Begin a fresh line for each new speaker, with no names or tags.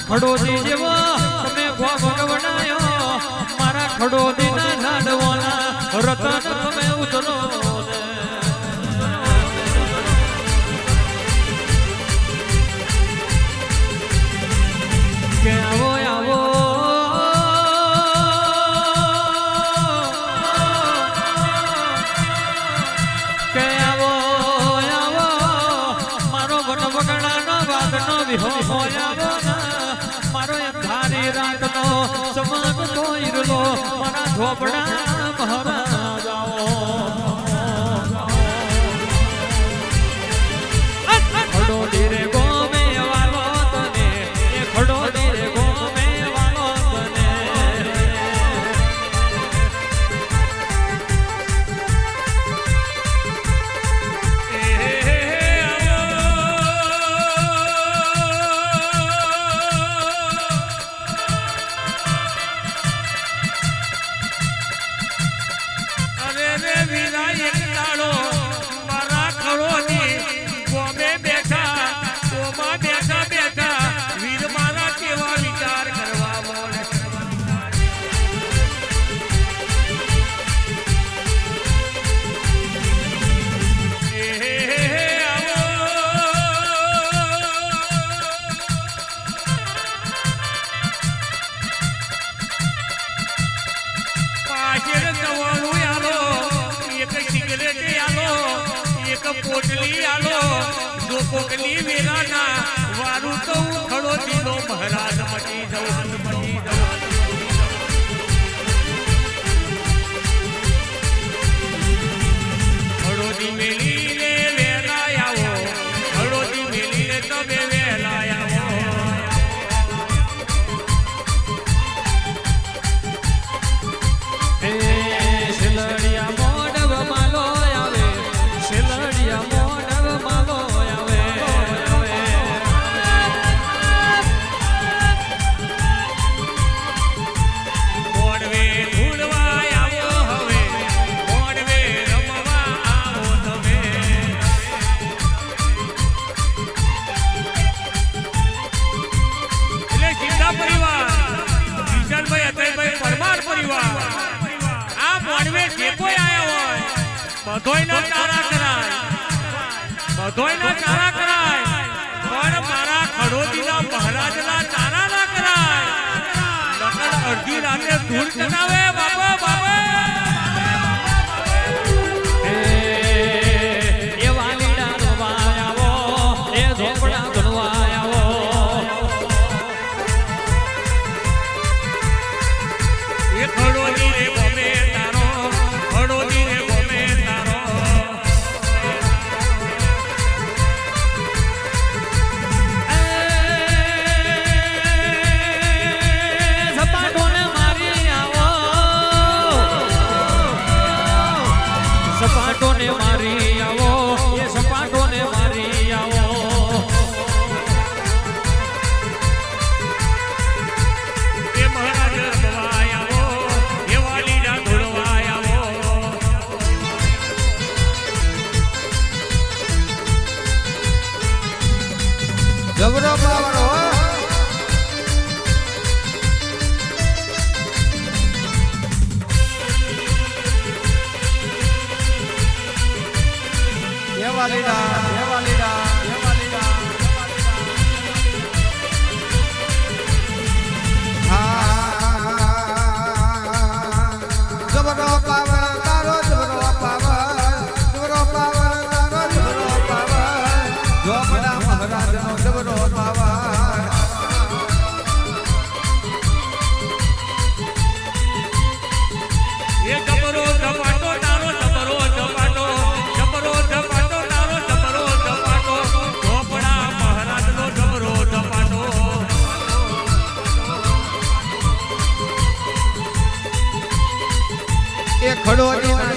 ખડોદી જેવો તમે ભગવડાયો મારા ખડોદી ના ઝાડવાના રતન તમે ઉતરો કે આવો આવો કે આવો આવો મારો વનવગડાનો વાગનો વિહો આવો મારો ધારી રાતનો સમાન કોઈરલો મારા ઝોપડા મહારાજ આવો ખડોદી રે ગોમે વાલો તને એ ખડોદી રે ગોમે વાલો તને
પોટલી આલો જો પોટલી વેરાના વારું તો ખડોદી નો મહારાજ મટી જવું ખડોદી મેલી ને વેલા આવો ખડોદી મેલી ને તમે વેલા આવો
શિલડિયા મોડવ માલો આવે શિલડિયા મોડવ માલો આવે
મોડવે ધૂળવા આવો હવે મોડવે રમવા આવો તમે એટલે સિંધા પરિવાર કિશનભાઈ અતયભાઈ પરમાર પરિવાર આ મોડવે જે કોઈ આયા હોય બધોયનો તારા કરાય બધોયનો તારા કરાય પણ મારા ખડોદીના મહારાજના તારા ના કરાય નકર અડધી રાતે ધૂળ ચડાવે બાબા બાબા
એ વાલીડા રવા આવો એ ઝોપડા ધણવા આવો
એ ખડોદી રે ગમે તારો ખડોદી રે ગમે તારો
સપાટોને મારી આવો સપાટોને મારી આવો એ સપાટોને મારી આવો
એ મહારાજ રમવા આવો એ વાલીડા ધોળવા આવો
જબરો પાવર હો એ વાલીડા એ વાલીડા એ વાલીડા
જબરો પાવર તારો જબરો પાવર તારો જબરો પાવર ઝોપડા મહારાજનો જબરો પાવર
એ જબરો ધપાટો તારો જબરો ધપાટો જબરો ધપાટો તારો જબરો ધપાટો ઝોપડા મહારાજનો જબરો ધપાટો
એ ખડોદીના